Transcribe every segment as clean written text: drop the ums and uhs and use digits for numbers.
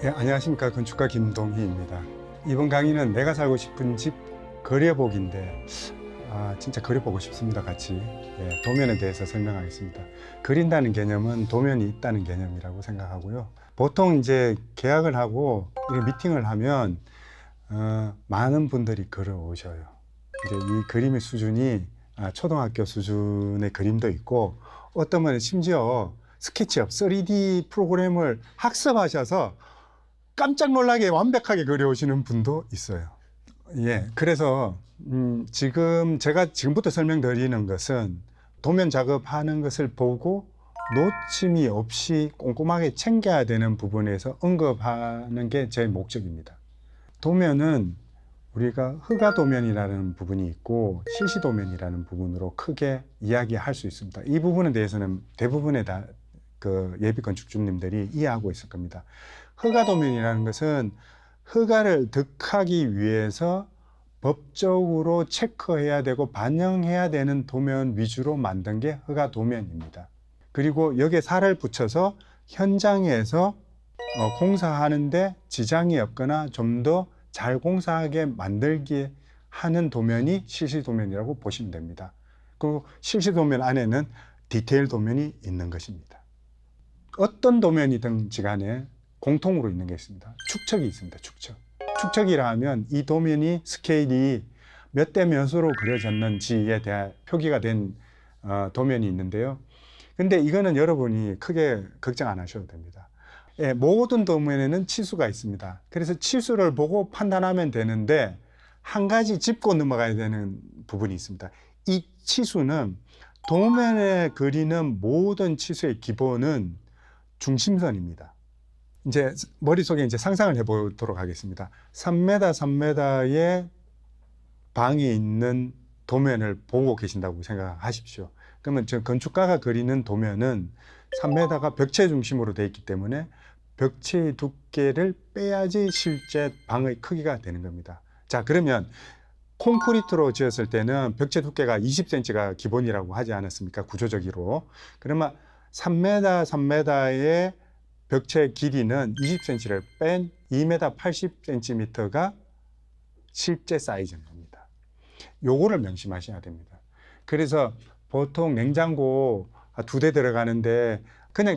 예, 안녕하십니까. 건축가 김동희입니다. 이번 강의는 내가 살고 싶은 집 그려보기인데 진짜 그려보고 싶습니다. 같이 도면에 대해서 설명하겠습니다. 그린다는 개념은 도면이 있다는 개념이라고 생각하고요. 보통 이제 계약을 하고 이렇게 미팅을 하면 많은 분들이 글을 오셔요. 이제 이 그림의 수준이 초등학교 수준의 그림도 있고, 어떤 분은 심지어 스케치업 3D 프로그램을 학습하셔서 깜짝 놀라게 완벽하게 그려오시는 분도 있어요. 예, 그래서 제가 지금부터 설명드리는 것은 도면 작업하는 것을 보고 놓침이 없이 꼼꼼하게 챙겨야 되는 부분에서 언급하는 게 제 목적입니다. 도면은 우리가 흑화 도면이라는 부분이 있고 실시 도면이라는 부분으로 크게 이야기할 수 있습니다. 이 부분에 대해서는 대부분의 예비 건축주님들이 이해하고 있을 겁니다. 흑화 도면이라는 것은 흑화를 득하기 위해서 법적으로 체크해야 되고 반영해야 되는 도면 위주로 만든 게 흑화 도면입니다. 그리고 여기에 살을 붙여서 현장에서 공사하는데 지장이 없거나 좀 더 잘 공사하게 만들게 하는 도면이 실시 도면이라고 보시면 됩니다. 그리고 실시 도면 안에는 디테일 도면이 있는 것입니다. 어떤 도면이든지 간에 공통으로 있는 게 있습니다. 축척이 있습니다. 축척이라 하면 이 도면이 스케일이 몇 대 몇으로 그려졌는지에 대한 표기가 된 도면이 있는데요. 근데 이거는 여러분이 크게 걱정 안 하셔도 됩니다. 예, 모든 도면에는 치수가 있습니다. 그래서 치수를 보고 판단하면 되는데, 한 가지 짚고 넘어가야 되는 부분이 있습니다. 이 치수는 도면에 그리는 모든 치수의 기본은 중심선입니다. 이제 머릿속에 이제 상상을 해보도록 하겠습니다. 3m, 3m의 방에 있는 도면을 보고 계신다고 생각하십시오. 그러면 저 건축가가 그리는 도면은 3m가 벽체 중심으로 되어 있기 때문에 벽체의 두께를 빼야지 실제 방의 크기가 되는 겁니다. 자, 그러면 콘크리트로 지었을 때는 벽체 두께가 20cm가 기본이라고 하지 않았습니까? 구조적으로. 그러면 3m, 3m의 벽체 길이는 20cm를 뺀 2m 80cm가 실제 사이즈인 겁니다. 요거를 명심하셔야 됩니다. 그래서 보통 냉장고 2대 들어가는데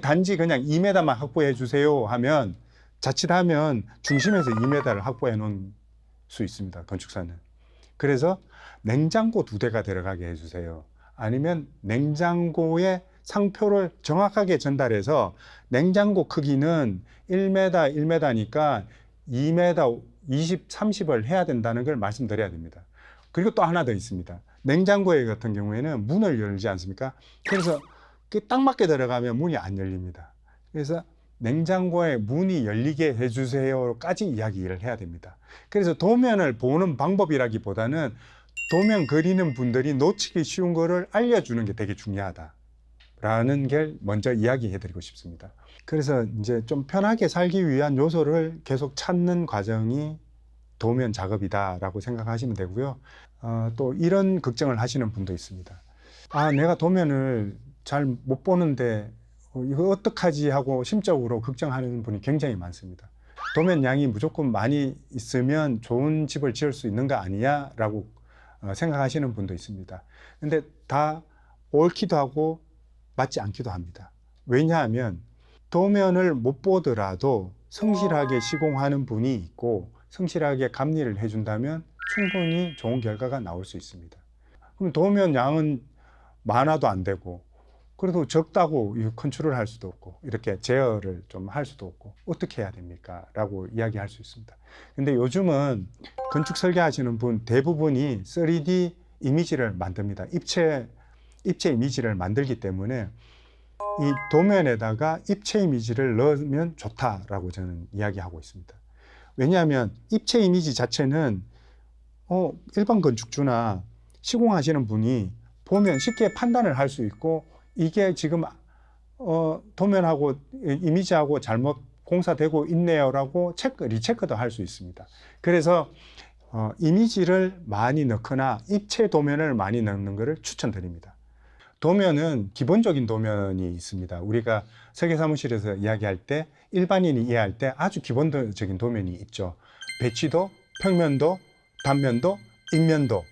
단지 2m만 확보해 주세요 하면, 자칫하면 중심에서 2m를 확보해 놓을 수 있습니다. 건축사는. 그래서 냉장고 2대가 들어가게 해 주세요. 아니면 냉장고의 상표를 정확하게 전달해서 냉장고 크기는 1m, 1m니까 2m 20, 30을 해야 된다는 걸 말씀드려야 됩니다. 그리고 또 하나 더 있습니다. 냉장고에 같은 경우에는 문을 열지 않습니까? 그래서 딱 맞게 들어가면 문이 안 열립니다. 그래서 냉장고에 문이 열리게 해주세요까지 이야기를 해야 됩니다. 그래서 도면을 보는 방법이라기보다는 도면 그리는 분들이 놓치기 쉬운 거를 알려주는 게 되게 중요하다라는 걸 먼저 이야기해드리고 싶습니다. 그래서 이제 좀 편하게 살기 위한 요소를 계속 찾는 과정이 도면 작업이다라고 생각하시면 되고요. 또 이런 걱정을 하시는 분도 있습니다. 내가 도면을 잘 못 보는데 이거 어떡하지 하고 심적으로 걱정하는 분이 굉장히 많습니다. 도면 양이 무조건 많이 있으면 좋은 집을 지을 수 있는 거 아니야? 라고 생각하시는 분도 있습니다. 근데 다 옳기도 하고 맞지 않기도 합니다. 왜냐하면 도면을 못 보더라도 성실하게 시공하는 분이 있고 성실하게 감리를 해준다면 충분히 좋은 결과가 나올 수 있습니다. 그럼 도면 양은 많아도 안 되고, 그래도 적다고 컨트롤 할 수도 없고, 이렇게 제어를 좀 할 수도 없고, 어떻게 해야 됩니까? 라고 이야기할 수 있습니다. 근데 요즘은 건축 설계하시는 분 대부분이 3D 이미지를 만듭니다. 입체 이미지를 만들기 때문에 이 도면에다가 입체 이미지를 넣으면 좋다라고 저는 이야기하고 있습니다. 왜냐하면 입체 이미지 자체는 일반 건축주나 시공하시는 분이 보면 쉽게 판단을 할 수 있고, 이게 지금 도면하고 이미지하고 잘못 공사되고 있네요라고 리체크도 할 수 있습니다. 그래서 이미지를 많이 넣거나 입체 도면을 많이 넣는 것을 추천드립니다. 도면은 기본적인 도면이 있습니다. 우리가 설계사무실에서 이야기할 때 일반인이 이해할 때 아주 기본적인 도면이 있죠. 배치도, 평면도, 단면도, 일면도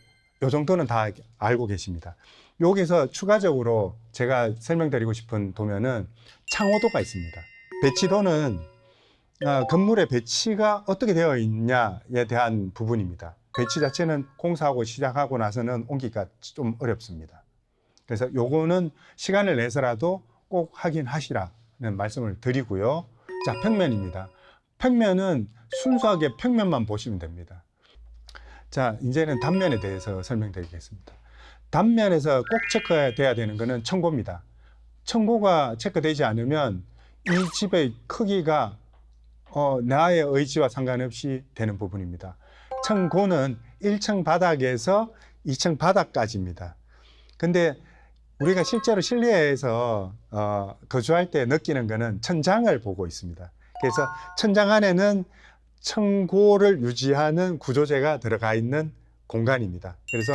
이 정도는 다 알고 계십니다. 여기서 추가적으로 제가 설명드리고 싶은 도면은 창호도가 있습니다. 배치도는 건물의 배치가 어떻게 되어 있냐에 대한 부분입니다. 배치 자체는 공사하고 시작하고 나서는 옮기기가 좀 어렵습니다. 그래서 요거는 시간을 내서라도 꼭 확인하시라는 말씀을 드리고요. 자, 평면입니다. 평면은 순수하게 평면만 보시면 됩니다. 자, 이제는 단면에 대해서 설명드리겠습니다. 단면에서 꼭 체크해야 되는 것은 청고입니다. 청고가 체크되지 않으면 이 집의 크기가 나의 의지와 상관없이 되는 부분입니다. 청고는 1층 바닥에서 2층 바닥까지입니다. 근데 우리가 실제로 실내에서 거주할 때 느끼는 것은 천장을 보고 있습니다. 그래서 천장 안에는 청고를 유지하는 구조재가 들어가 있는 공간입니다. 그래서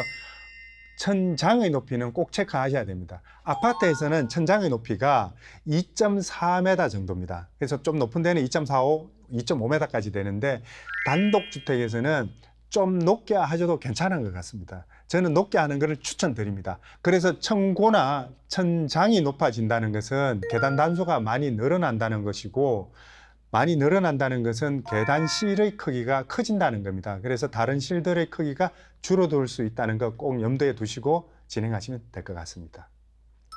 천장의 높이는 꼭 체크하셔야 됩니다. 아파트에서는 천장의 높이가 2.4m 정도입니다. 그래서 좀 높은 데는 2.45, 2.5m까지 되는데 단독주택에서는 좀 높게 하셔도 괜찮은 것 같습니다. 저는 높게 하는 것을 추천드립니다. 그래서 청고나 천장이 높아진다는 것은 계단 단수가 많이 늘어난다는 것이고, 많이 늘어난다는 것은 계단 실의 크기가 커진다는 겁니다. 그래서 다른 실들의 크기가 줄어들 수 있다는 것 꼭 염두에 두시고 진행하시면 될 것 같습니다.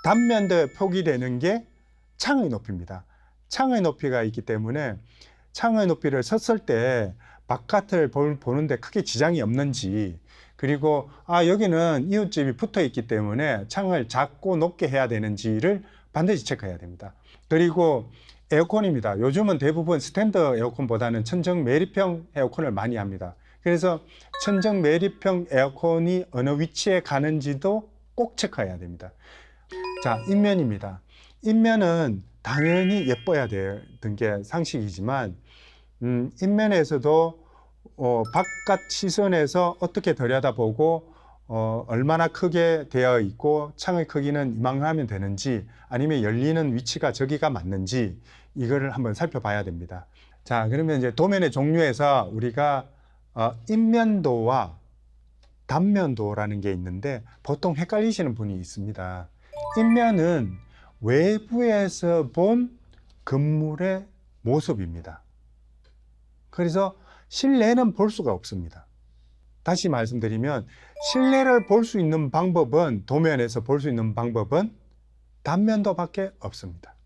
단면도에 표기되는 게 창의 높이입니다. 창의 높이가 있기 때문에 창의 높이를 섰을 때 바깥을 보는데 크게 지장이 없는지, 그리고 여기는 이웃집이 붙어 있기 때문에 창을 작고 높게 해야 되는지를 반드시 체크해야 됩니다. 그리고 에어컨입니다. 요즘은 대부분 스탠드 에어컨보다는 천정 매립형 에어컨을 많이 합니다. 그래서 천정 매립형 에어컨이 어느 위치에 가는지도 꼭 체크해야 됩니다. 자, 인면입니다. 인면은 당연히 예뻐야 되는 게 상식이지만 인면에서도 바깥 시선에서 어떻게 들여다보고 얼마나 크게 되어 있고 창의 크기는 이만하면 되는지, 아니면 열리는 위치가 저기가 맞는지, 이거를 한번 살펴봐야 됩니다. 자, 그러면 이제 도면의 종류에서 우리가 인면도와 단면도라는 게 있는데 보통 헷갈리시는 분이 있습니다. 인면은 외부에서 본 건물의 모습입니다. 그래서 실내는 볼 수가 없습니다. 다시 말씀드리면 실내를 볼 수 있는 방법은, 도면에서 볼 수 있는 방법은 단면도밖에 없습니다.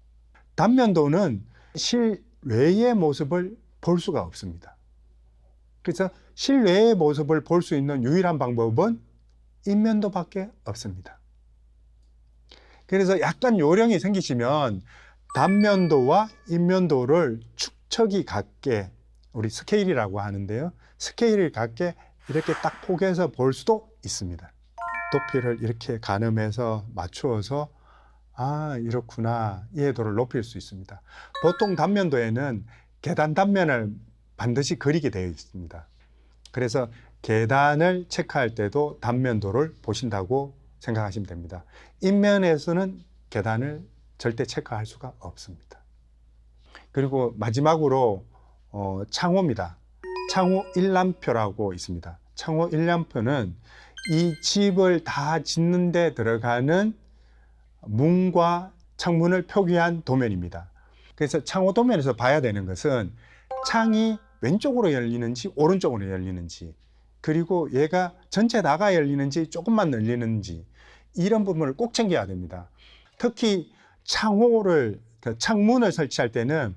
단면도는 실외의 모습을 볼 수가 없습니다. 그래서 실외의 모습을 볼 수 있는 유일한 방법은 인면도밖에 없습니다. 그래서 약간 요령이 생기시면 단면도와 인면도를 축척이 같게, 우리 스케일이라고 하는데요, 스케일이 같게 이렇게 딱 포개서 볼 수도 있습니다. 높이를 이렇게 가늠해서 맞추어서 이렇구나, 이해도를 높일 수 있습니다. 보통 단면도에는 계단 단면을 반드시 그리게 되어 있습니다. 그래서 계단을 체크할 때도 단면도를 보신다고 생각하시면 됩니다. 인면에서는 계단을 절대 체크할 수가 없습니다. 그리고 마지막으로 창호입니다. 창호 일람표라고 있습니다. 창호 일람표는 이 집을 다 짓는 데 들어가는 문과 창문을 표기한 도면입니다. 그래서 창호 도면에서 봐야 되는 것은 창이 왼쪽으로 열리는지 오른쪽으로 열리는지, 그리고 얘가 전체 나가 열리는지 조금만 열리는지, 이런 부분을 꼭 챙겨야 됩니다. 특히 창문을 설치할 때는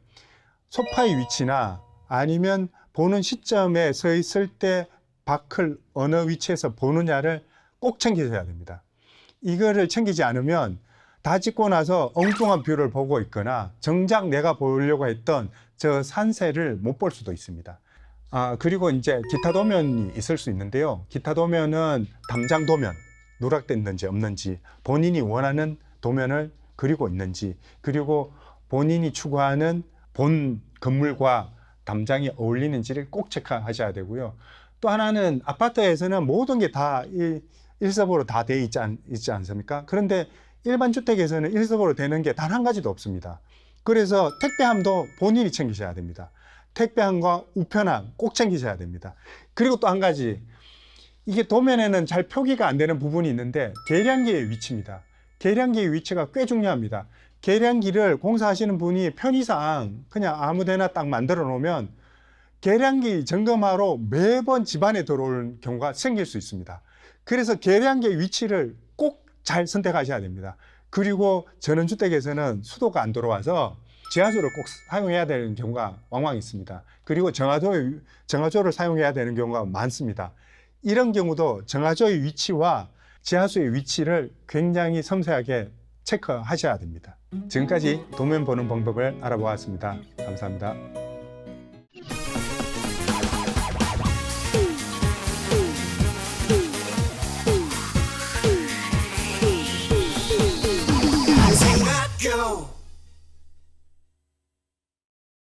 소파의 위치나 아니면 보는 시점에 서 있을 때 밖을 어느 위치에서 보느냐를 꼭 챙기셔야 됩니다. 이거를 챙기지 않으면 다 짓고 나서 엉뚱한 뷰를 보고 있거나 정작 내가 보려고 했던 저 산세를 못 볼 수도 있습니다. 그리고 이제 기타 도면이 있을 수 있는데요. 기타 도면은 담장 도면, 누락됐는지 없는지, 본인이 원하는 도면을 그리고 있는지, 그리고 본인이 추구하는 본 건물과 담장이 어울리는지를 꼭 체크하셔야 되고요. 또 하나는 아파트에서는 모든 게 다 일섭으로 다 되어 있지 않습니까? 그런데 일반 주택에서는 일석으로 되는 게 단 한 가지도 없습니다. 그래서 택배함도 본인이 챙기셔야 됩니다. 택배함과 우편함 꼭 챙기셔야 됩니다. 그리고 또 한 가지, 이게 도면에는 잘 표기가 안 되는 부분이 있는데 계량기의 위치입니다. 계량기의 위치가 꽤 중요합니다. 계량기를 공사하시는 분이 편의상 그냥 아무데나 딱 만들어 놓으면 계량기 점검하러 매번 집안에 들어올 경우가 생길 수 있습니다. 그래서 계량기의 위치를 꼭 잘 선택하셔야 됩니다. 그리고 전원주택에서는 수도가 안 들어와서 지하수를 꼭 사용해야 되는 경우가 왕왕 있습니다. 그리고 정화조를 사용해야 되는 경우가 많습니다. 이런 경우도 정화조의 위치와 지하수의 위치를 굉장히 섬세하게 체크하셔야 됩니다. 지금까지 도면 보는 방법을 알아보았습니다. 감사합니다. Go!